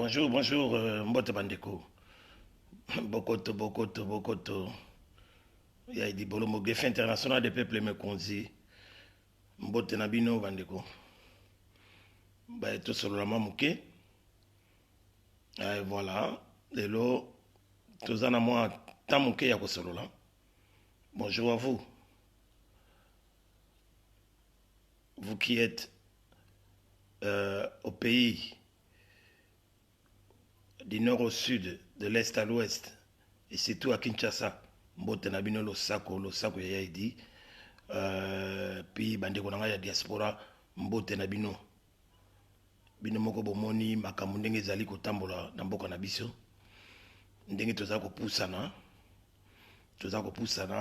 Bonjour, bonjour, Mbote Bandeko. Bokoto, Bokoto, Bokoto. Il y a dit Bolomo Gefe international des peuples me konzi. Mbote Nabino Bandeko. Bah, tout sur la mamouké. Et voilà. Et là, tout en moi, tamouké yako solo là. Bonjour à vous. Vous qui êtes au pays du nord au sud, de l'est à l'ouest, et surtout à Kinshasa. Mbote Nabino lo sako ya dit. Puis bandeko nanga ya diaspora mbote na bino bino moko bomoni makambo ndenge ezali kotambola na mboka na biso ndenge toza kopusana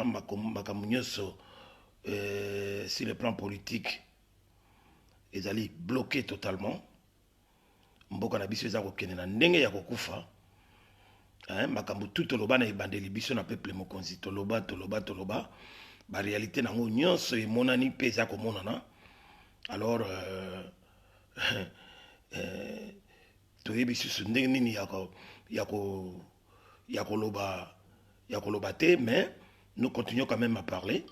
makambo nyonso sur le plan politique ezali bloqué totalement mboka na biso eza kokende na ndenge ya kokufa makambo tout toloba na ebandeli biso na peuple mokonzi toloba ba réalité nango nyonso emonani mpe eza komonana alors toyebi susu ndenge nini ya koloba te, mais nous continuons quand même à parler,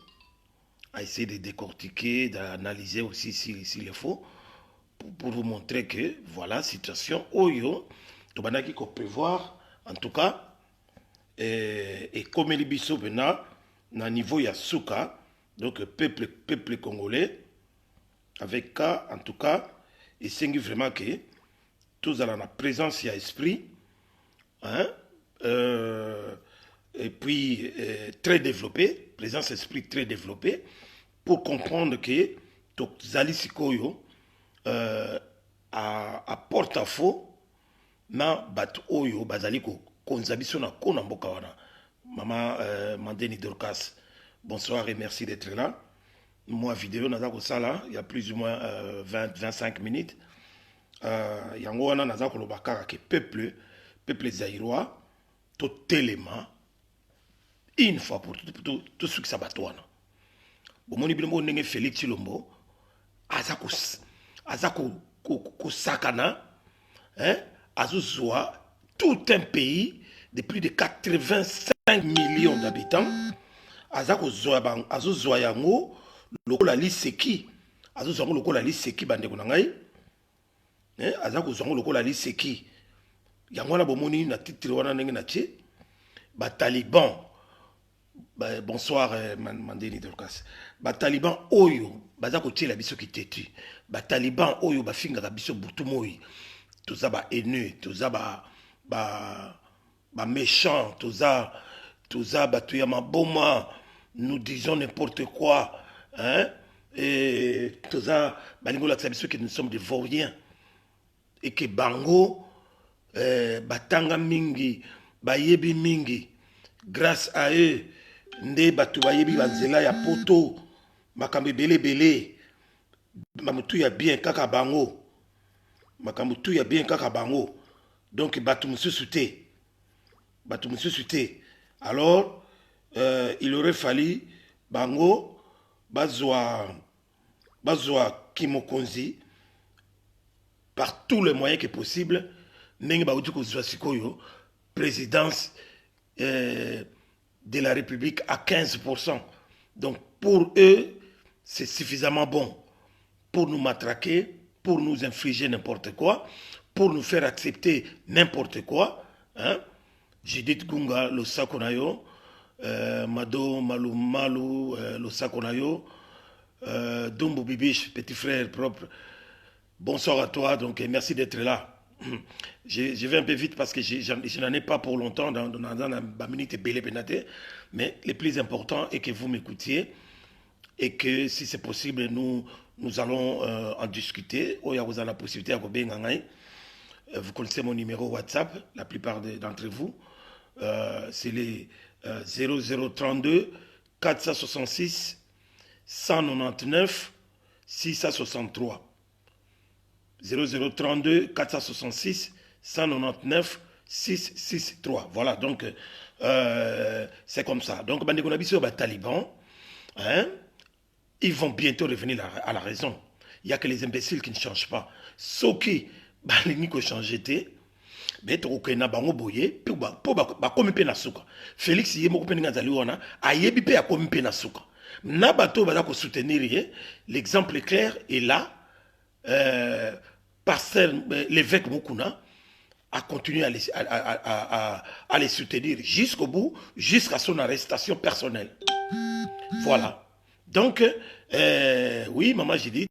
à essayer de décortiquer, d'analyser aussi s'il est faux, pour vous montrer que voilà situation oyo tobandaki ko prévoir en tout cas et comme les biso bena na niveau ya souka, donc peuple congolais avec cas en tout cas et c'est vraiment que tous à la présence y a esprit et puis très développé, présence esprit très développé pour comprendre que tozali sikoyo à porte-à-faux na bat oyo bazali ko konzabiso na kona mboka wana. Maman Mandeni Dorcas, bonsoir et merci d'être là. Moi, vidéo, il y a plus ou moins 20-25 minutes. Il y a un peuple zaïrois, totalement, une fois pour tout ce qui s'abat. Bon, mon ibile Félix Chilombo, azako sakana, azuzwa tout un pays de plus de 85 millions d'habitants. Azako zwa yango lokola liseki azozango lokola liseki bandeko na ngai azako zango lokola liseki yango na bomoni na titre wana ndenge na tie ba taliban bonsoir Mandeni Dorcas ba taliban oyo bazako tiela biso kitetu ba taliban oyo bafingaka biso butu moi toza ba haineux toza ba méchant toza batu ya maboma nous disons n'importe quoi et tout ça balingo la que nous sommes des vauriens et que bango batanga mingi bayebi mingi grâce à eux nde batu bayebi banzela ya poto makambo belé mamutu ya bien kaka bango makambo tu ya bien kaka bango donc batu mususu te alors il aurait fallu bango bazwa kimokonzi par tous les moyens que possible ndenge bauti kozwa sikoyo présidence de la République à 15%. Donc pour eux c'est suffisamment bon pour nous matraquer, pour nous infliger n'importe quoi, pour nous faire accepter n'importe quoi, Judith Gunga lo sakonayo Mado Malu lo sakonayo Dumbo Bibiche, petit frère propre. Bonsoir à toi, donc merci d'être là. Je vais un peu vite parce que je n'en ai pas pour longtemps dans la minute belé pénaté, mais le plus important est que vous m'écoutiez et que si c'est possible, nous allons en discuter. Vous avez la possibilité de vous connaissez mon numéro WhatsApp, la plupart d'entre vous. C'est les 0032 466 199 663. 0032 466 199 663. Voilà, donc c'est comme ça. Donc, Taliban, ils vont bientôt revenir à la raison. Il n'y a que les imbéciles qui ne changent pas. Ceux qui ont changé, Mais tu as bango boye, puis comme pe na suka. Félix yé moko pe ninga zali wana, ayebi pe comme pe na suka. Na bato baza ko soutenir l'exemple clair est là. Pasteur l'évêque Mukuna a continué à les soutenir jusqu'au bout, jusqu'à son arrestation personnelle. Voilà. Donc, oui, maman Judith,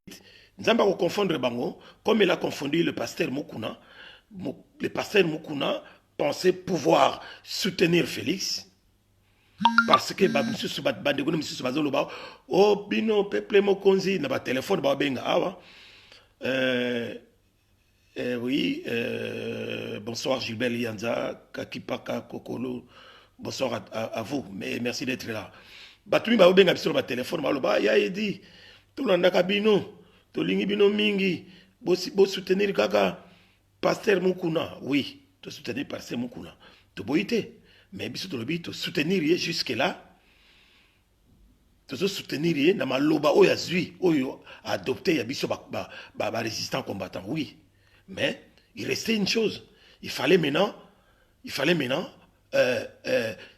nous allons confondre Bango, comme il a confondu le pasteur Mukuna. Le pasteur Mukuna pensait pouvoir soutenir Félix. Parce que oh bino peuple mokonzi na ba téléphone ba benga awa oui bonsoir Gilbert Lianza Kakipaka Kokolo, bonsoir à vous, mais merci d'être là. Batumi ba benga biso ba téléphone ba loba ya edi to landa kabino to lingi bino mingi bo soutenir kaka pasteur Mukuna. Oui, to soutenir pasteur Mukuna to boité. Mais biso to lobi to soutenir jusque là. To soutenir na maloba oyo azui oyo adopté ya biso ba résistant combattant. Oui. Mais il restait une chose. Il fallait maintenant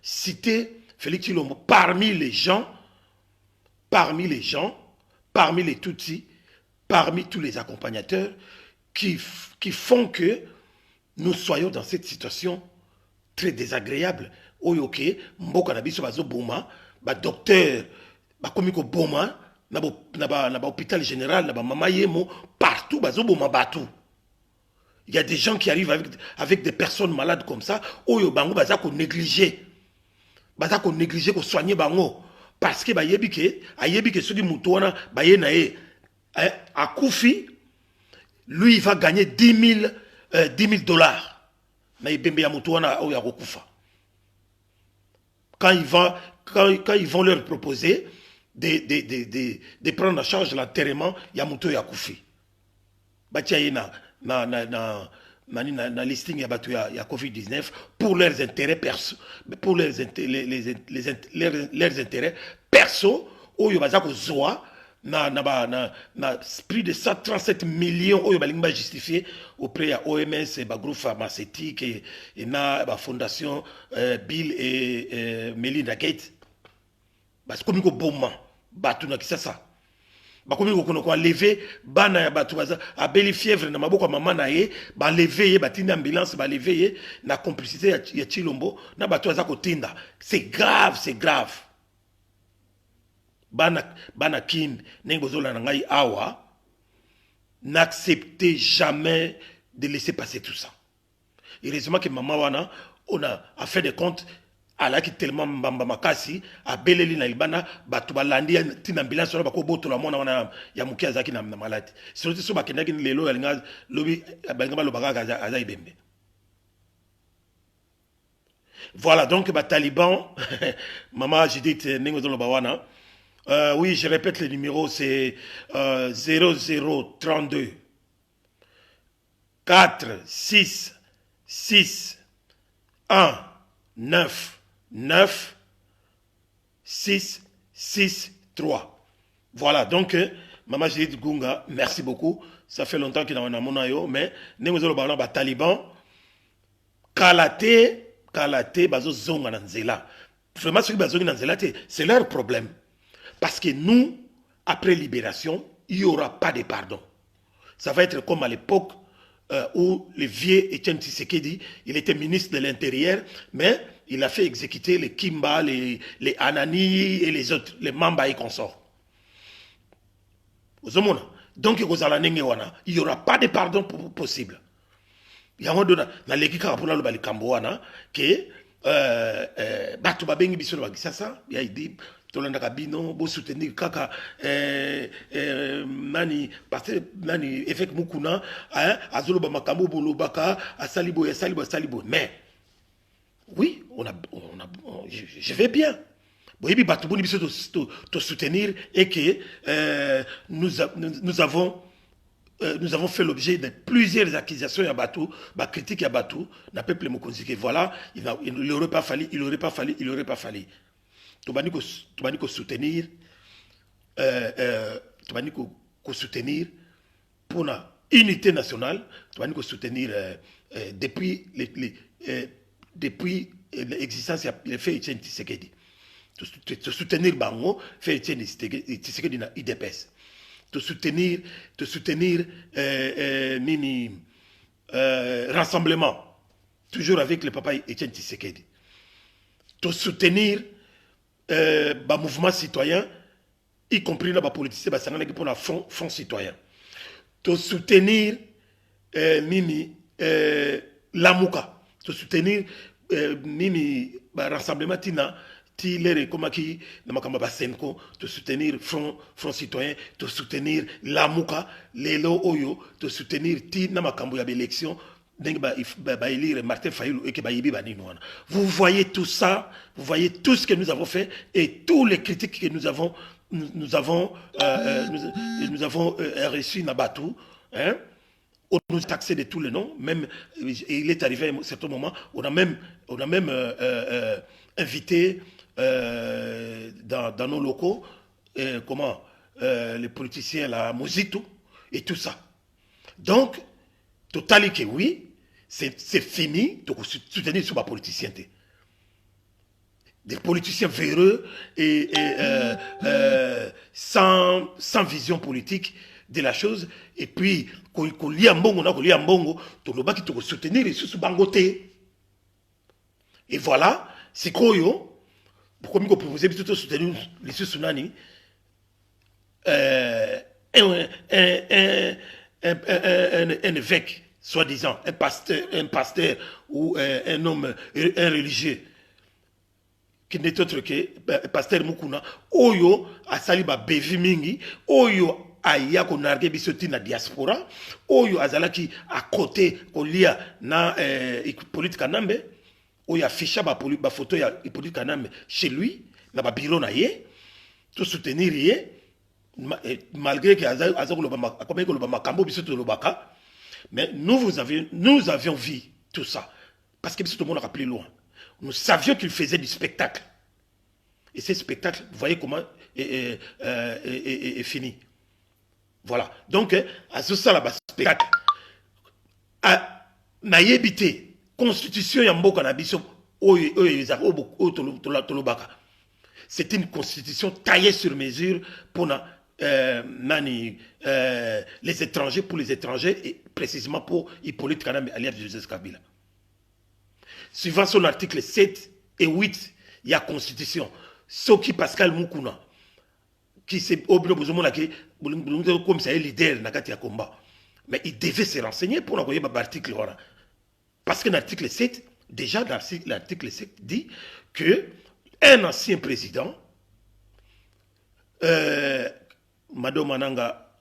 citer Félix Tshilombo parmi les parmi les Tutsis, parmi tous les accompagnateurs qui font que nous soyons dans cette situation très désagréable. Oyoke, mboka na biso bazo boma, ba docteur, ba komiko boma, na ba hôpital général, na ba mama yemo, partout bazo boma batou. Il y a des gens qui arrivent avec des personnes malades comme ça, oyo bango baza ko négliger. Baza ko négliger ko soigner bango parce que ba yebike, ayebike soki mutu wana ba ye na ye a Koufi, lui il va gagner 10 000 dollars. Na ibembe ya mutu wana oyo akokufa. Quand ils vont leur proposer de prendre en charge l'enterrement, il y a Mouto Yakoufi. Batia na listing ya COVID-19 pour leurs intérêts perso, pour leurs intérêts perso, oyo bazako zoa na plus de 137 millions oyo balingba justifié auprès de OMS, ba groupe pharmaceutique et na ba fondation Bill et Melinda Gates. Parce que comme bomba batu na kisasa. Ba komi ko kono ko lever bana ya batu baza a beli fièvre na maboko mama na ye ba lever ba tinda ambulance ba lever na complicité ya Tshilombo na batu baza ko tinda. C'est grave. Bana kin nengozola na ngai awa, n'acceptez jamais de laisser passer tout ça. Heureusement que maman wana on a fait des comptes ala ki tellement mbamba makasi a beleli na libana batu balandi tina ambulance wana bako boto la mona wana ya mukia zaki na malade. Surtout so bakenda ki lelo ya linga lobi banga lo baka za ibembe. Voilà donc ba taliban maman j'ai dit nengo zo lo bawana. Oui, je répète le numéro, c'est 0032 4 6 6 1 9 9 6 6 3. Voilà, donc, Maman Judith Gunga, merci beaucoup. Ça fait longtemps qu'il y a un amonayo, mais nous avons des talibans. Kalate, bazo zonga nanzela. Vraiment, ceux qui bazonga nanzela, c'est leur problème. Parce que nous, après libération, il n'y aura pas de pardon. Ça va être comme à l'époque où le vieux Etienne Tshisekedi, il était ministre de l'Intérieur, mais il a fait exécuter les Kimba, les Anani et les autres, les Mamba et consorts. Donc, il n'y aura pas de pardon possible. Il y a un moment dans l'équipe qui a que Batu Babengi Bissolo Bagisasa, il y a dit. Tolanda kabino bo soutenir kaka nani parce que nani effect Mukuna azolo ba makambo bolobaka asalibo mais oui je vais bien boyebi batu boni biso to soutenir et que nous avons fait l'objet de plusieurs accusations à Batou, critiques à Batou, na peuple mokonzi que voilà, il aurait pas fallu. Tu vas soutenir, soutenir pour la unité nationale, tu vas soutenir depuis l'existence il fait Etienne Tshisekedi. Te soutenir Bango, fait Etienne Tshisekedi dans IDPS. Te soutenir Nini Rassemblement, toujours avec le papa Etienne Tshisekedi. Te soutenir mouvement citoyen, y compris les politiciens pour le front citoyen. Te soutenir Nini Lamouka, te soutenir Nini Rassemblement Tina, Komaki, Senko, te soutenir front citoyen, te soutenir Lamouka, Lelo Oyo, te soutenir Tina Makambo ya élection. Vous voyez tout ça, vous voyez tout ce que nous avons fait et tous les critiques que nous avons reçus Nabatou. Hein? On nous a taxé de tous les noms, même il est arrivé à un certain moment, on a même invité dans nos locaux les politiciens, la Mozito et tout ça. Donc, totalité, oui, c'est fini de soutenir sur ma politicien. Des politiciens véreux et sans vision politique de la chose. Et puis, quand on lit un bongo, on lit un bongo, on a soutenir les sous bangoté. Et voilà, c'est quoi, pourquoi nous proposons de soutenir les sous nani un évêque, soi-disant, un pasteur ou un homme, un religieux, qui n'est autre que pasteur Mukuna, Oyo, a sali ba bevi mingi, Oyo, aya ko narge bisoti na diaspora, Oyo, azalaki à côté, ko lia na Hippolyte Kanambe, Oyo, afficha ba photo ya Hippolyte Kanambe chez lui, na ba bureau na ye, tout soutenir ye, malgré que mais nous avions vu tout ça parce que tout le monde a rappelé loin. Nous savions qu'il faisait du spectacle et ce spectacle, vous voyez comment est fini. Voilà, donc à ce là spectacle na yebité constitution ya mboka na biso c'est une constitution taillée sur mesure pour les étrangers, pour les étrangers et précisément pour Hippolyte Kanambe alias Joseph Kabila. Suivant son article 7 et 8, il y a constitution. Soki Pascal Mukuna, qui s'est obligé comme ça, leader dans combat. Mais il devait se renseigner pour envoyer l'article. Parce que l'article 7, déjà l'article 7 dit que un ancien président, Madame Mananga,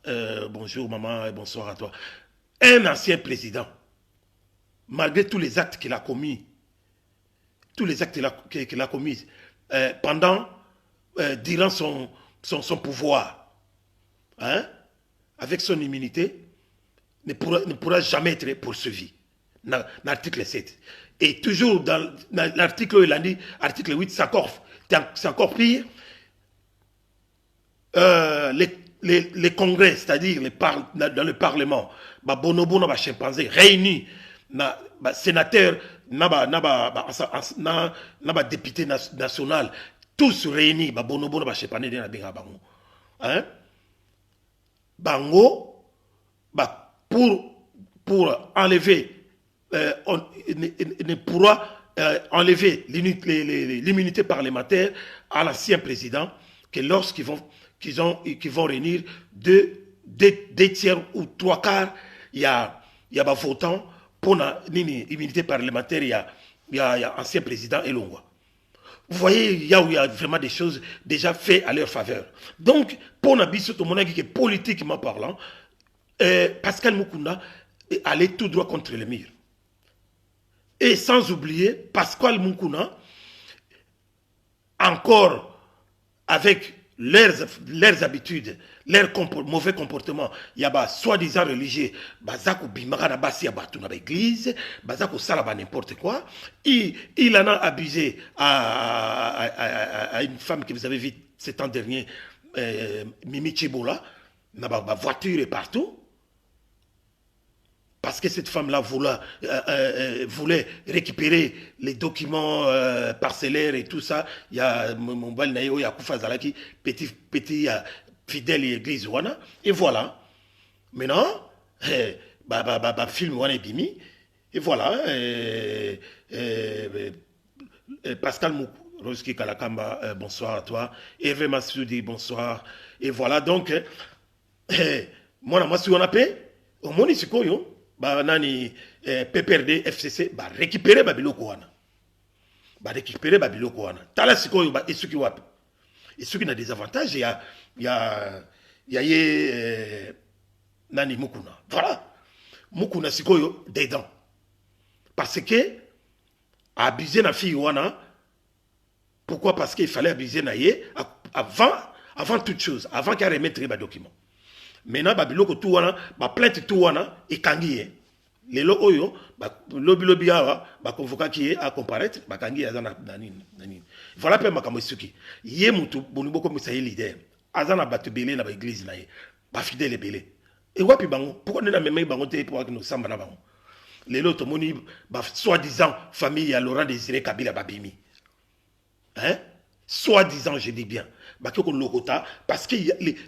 bonjour maman et bonsoir à toi. Un ancien président, malgré tous les actes qu'il a commis, durant son pouvoir, hein, avec son immunité, ne pourra jamais être poursuivi. Dans l'article 7. Et toujours dans l'article, il a dit, article 8, c'est encore pire. Les congrès, c'est-à-dire dans le parlement, bonobo na chimpanzé réunis, sénateurs, député national, tous réunis, bonobo na chimpanzé na benga bango. Hein? Bango, pour enlever, on ne pourra enlever l'immunité parlementaire à l'ancien président que lorsqu'ils vont réunir deux tiers ou trois quarts, il y a votant pour l'immunité parlementaire, il y a ancien président Elongwa. Vous voyez, il y a vraiment des choses déjà faites à leur faveur. Donc, pour Nabiso, tout le monde qui est politiquement parlant, Pascal Mukuna allait tout droit contre le mur. Et sans oublier, Pascal Mukuna, encore avec leurs habitudes, leur mauvais comportement, il y a soi-disant religieux, bazako bimara na basi ya batu na l'église, bazako salaba n'importe quoi. Il en a abusé à une femme que vous avez vue ce temps dernier, Mimi Chibola, na voiture et partout. parce que cette femme-là voulait récupérer les documents parcellaires et tout ça. Il y a mon bal naïo, il y a Koufa Zalaki, petit fidèle et église wana. Et voilà. Maintenant, film wana bimi. Et voilà. Pascal Moukou, Roski Kalakamba, bonsoir à toi. Hervé Massoudi, bonsoir. Et voilà donc. Moi, je on a paix. Au moins, ici, nani PPRD FCC ba récupérer babiloko wana récupérer babiloko wana tala sikoyo ba esuki wapi esuki na des avantages nani Mukuna voilà Mukuna sikoyo dedans parce que abuser na fille wana pourquoi parce qu'il fallait abuser na ye avant toute chose avant qu'elle remette ba document. Maintenant, babiloko tout wana, ba plainte tout wana, et kangiye. Lelo oyo, lobby awa, ba convoca qui est à comparaître, ba kangiye azana nani. Voilà pe makambo suki. Ye mutu boniboko misaye leader. Azana batu belé na ba église na ye. Ba fidèle belé. Et wapi bango, pourquoi ne na même bango te pour que nous samba na bango. Lelo to moni ba soi-disant famille à Laurent Désiré Kabila babimi. Hein? Soi-disant, je dis bien. Parce que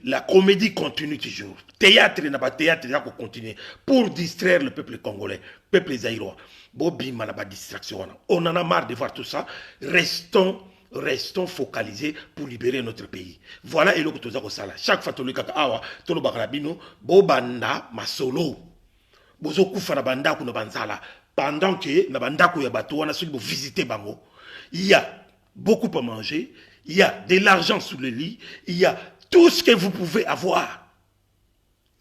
la comédie continue toujours. Théâtre n'a pas théâtre, il faut continuer. Pour distraire le peuple congolais, le peuple zaïrois. Bobima n'a pas distraction. On en a marre de voir tout ça. Restons focalisés pour libérer notre pays. Voilà et l'autre sala. Chaque fois que tu awa, tu le bakarabino, bobanda masolo. Bozo kufa na banda ku na banzala. Pendant que na banda ku ya bato wana soki bo visiter bango. Il y a beaucoup à manger, il y a de l'argent sous le lit, il y a tout ce que vous pouvez avoir.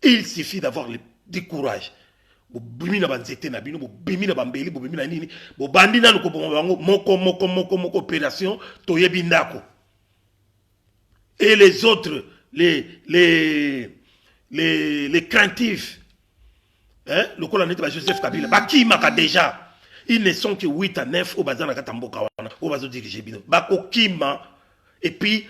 Il suffit d'avoir du courage. Bimina banzete na bino, bimina bambeli, bimina nini, bandina no ko moko opération toyebi ndako. Et les autres, les craintifs, hein, le colonel Joseph Kabila, qui m'a déjà. Ils ne sont que 8 à 9 au bazar Katamboka, au bazar dirigé bino. Bakokima, et puis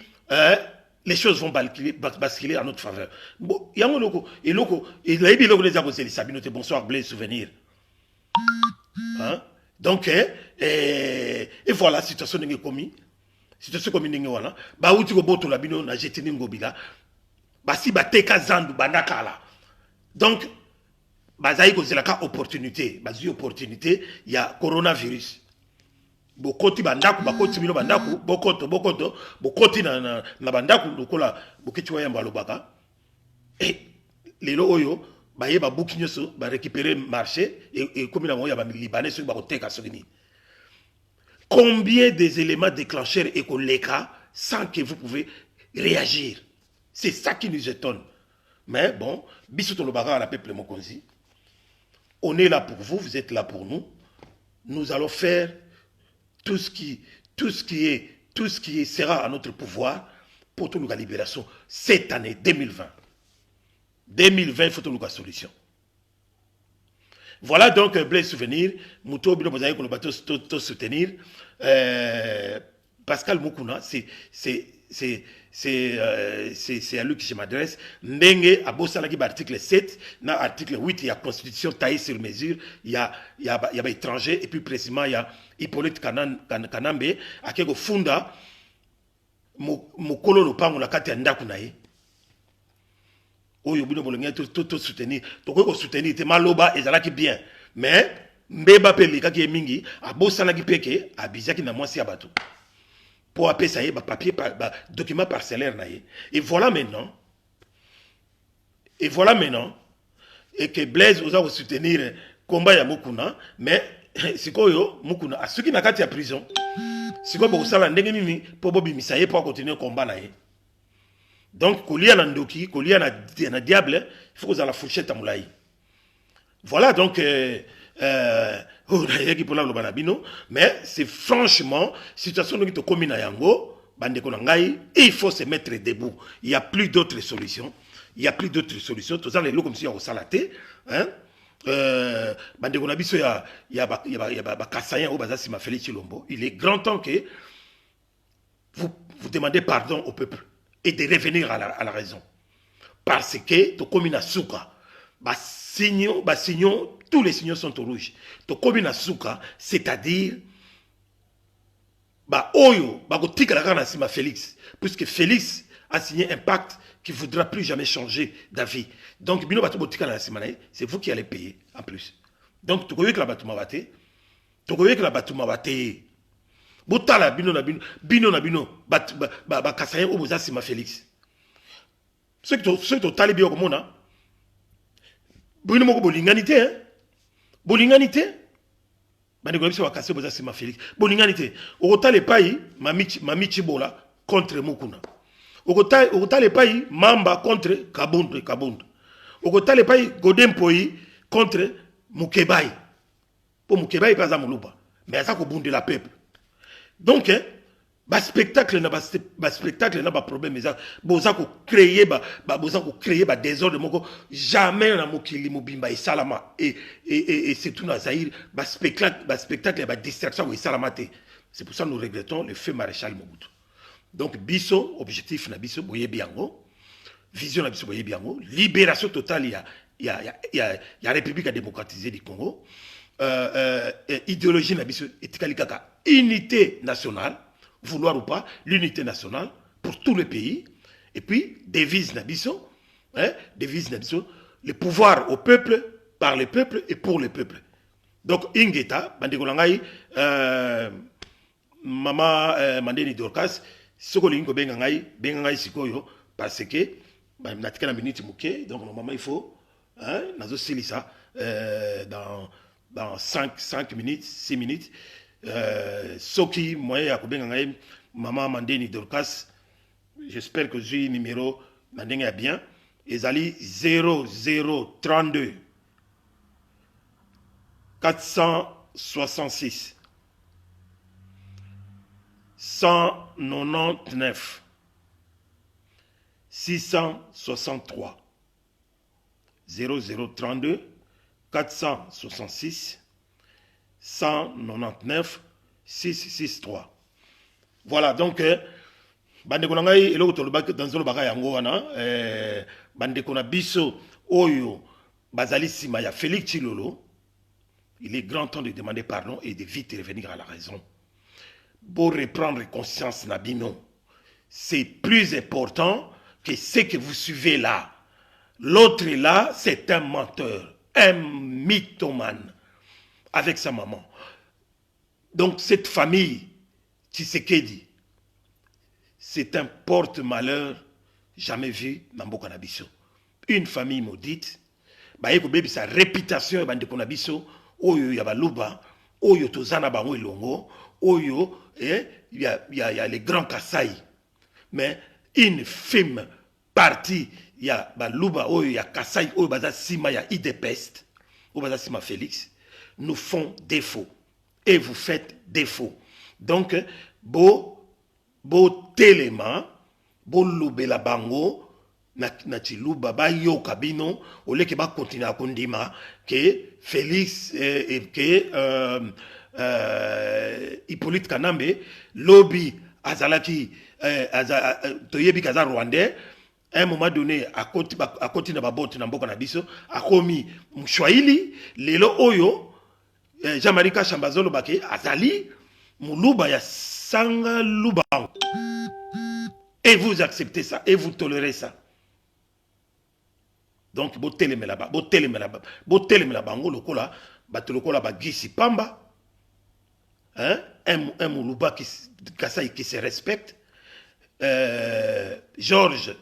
les choses vont basculer en notre faveur. Bon, il y a un loco, et loco, il a eu les abonnés, Sabinote, bonsoir, Blaise, souvenir. Hein? Donc, et voilà, situation n'est commis. Situation comme n'est voilà. Bah, où tu go boto la bino, na jeté n'ingobila. Bah, si bah, teka zandu, bandakala. Donc, bazaï ko zelaka opportunité bazi opportunité il y a coronavirus bokoti bandaku bakoti bino bandaku bokoto bokoti na bandaku lokola bokiti wa yamba lobaka et lelo oyo baye ba buki nyoso ba récupérer marché et comme la moya ba libanais sur ba koteka sogini. Combien des éléments déclencheurs et koleka sans que vous pouvez réagir. C'est ça qui nous étonne. Mais bon, bisoto lobaka à la peuple mokonzi. On est là pour vous, vous êtes là pour nous. Nous allons faire tout ce qui sera à notre pouvoir pour toute la libération cette année 2020. 2020, il faut toute la solution. Voilà donc Blaise souvenir. Mouto Bino Bozaï qu'on va soutenir. Pascal Mukuna, c'est à lui que je m'adresse. Ndenge a bossé l'article 7, dans l'article 8, il y a constitution taillée sur mesure, il y a étranger, et puis précisément il y a Hippolyte Kanambe, à quelque funda, mokolo lopango la kati ndaku nae. Oyo bino bolonga tout soutenir. Toko soutenir te maloba ezalaki bien. Mais mbeba peli kaki mingi, a bossé la peke, a bizaki na mwasi abato. Pour appeler ça, papier, document parcellaire. Et voilà maintenant, et que Blaise vous a soutenir le combat ya Mukuna, mais c'est quoi Mukuna, à ceux qui n'ont pas été à prison, c'est quoi pour ça la ndenge pour Bobby Misaye pour continuer le combat. Donc, Kolia Nandoki, Kolia na diable, il faut que vous ayez la fourchette à Moulaï. Voilà donc. Mais c'est franchement situation qui est commune à Yango, il faut se mettre debout. Il n'y a plus d'autres solutions. Il n'y a plus d'autres solutions. Tout ça, les lots comme si on salaté. Il est grand temps que vous demandez pardon au peuple et de revenir à la raison. Parce que, tout comme une souka, signons tous les signaux sont au rouge. Tokomi na suka, c'est-à-dire, bah, oyo, bah, tika la kana sima Félix. Puisque Félix a signé un pacte qui ne voudra plus jamais changer d'avis. Donc, bino bato tika la sima, c'est vous qui allez payer, en plus. Donc, tokoyo que la bato mabate, tokoyo que la bato mabate, botala bino na bino, ba kasayen oboza sima Félix. Ceux qui ont talibé au monde, bino moko bolinganité, hein? Bolinganité? Bandeko wa kase boza sima Félix. Bolinganité. Okota le pai mamichi bola contre Mukuna. Okota le pai Mamba contre Kabondo. Okota le pai Godempoi contre Mukebai. Pour Mukebai pas Muluba, mais ça ko bunde la peuple. Donc ba spectacle na problème mais boza ko créer ba désordre moko jamais na mokili mobimba et salama et c'est tout na Zaïre ba spectacle ba distraction et salamate. C'est pour ça que nous regrettons le feu maréchal Mobutu. Donc biso objectif na biso boye biango, vision na biso boye biango, libération totale ya République démocratisée du Congo. Idéologie na biso etikali kaka unité nationale. Vouloir ou pas, l'unité nationale pour tout le pays. Et puis, devise Nabiso, le pouvoir au peuple, par le peuple et pour le peuple. Donc, Ingeta, Bandekolangai, Mama Mandeni Dorcas, Sokolingo Bengangai Sikoyo, parce que, Natika na minute mouké, donc normalement il faut, Nazo Silisa, dans 5 minutes, 6 minutes, Soki, moi, Yakobengangaï, Maman Mandeni Dorcas, j'espère que j'ai numéro, Mandenge bien, Ezali 0032 466 199 663 0032 466 199 663. Voilà, donc, Bandeko Nangai, et l'autre, dans le bagay yango wana, Bandeko na biso, Oyo, Bazali Simaya, Félix Chilolo, il est grand temps de demander pardon et de vite revenir à la raison. Pour reprendre conscience, Nabino, c'est plus important que ce que vous suivez là. L'autre là, c'est un menteur, un mythomane, avec sa maman. Donc cette famille, Tshisekedi, c'est un porte-malheur jamais vu dans Mboka na biso. Une famille maudite, sa réputation bandeko na biso, oyo ya baluba, oyo tozana bango elongo, oyo y a les grands Kassai. Mais une femme partie ya baluba oyo ya Kassai, oyo baza sima ya Idepest, oyo baza sima Félix, nous font défaut. Et vous faites défaut. Donc, beau téléma, beau loubela bango, na chiluba ba yo kabino, au lieu que ba continuer à kondima, que Félix et que Hippolyte Kanambe, lobby azalaki, toyebi kaza rwandais, à un moment donné, à côté de Babot, Namboka Nabiso, a commis Mchwaili, Lelo Oyo, Jamarika Chambazolo Bake, Azali, Moulouba ya Sanga Luba. Et vous acceptez ça, et vous tolérez ça. Donc, botelé me là-bas, bango lokola, batolokola ba gisi pamba. Hein? Un Moulouba qui se respecte. Georges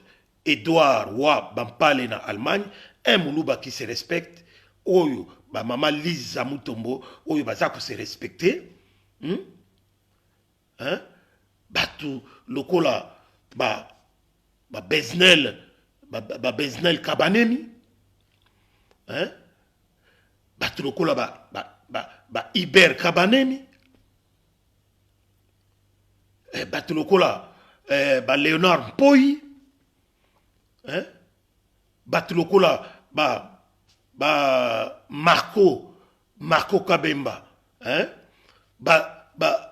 Edouard Wa Bampale na Allemagne, un Moulouba qui se respecte. Oyo, ba maman Lisa Mutombo, oyo bazako se respecter. Hein? Batu lokola ba Beznel Kabanemi. Hein? Batu lokola ba Iber Kabanemi. Batu lokola ba Léonard Mpoyi. Hein? Batu lokola ba Marco Kabemba. Hein? Ba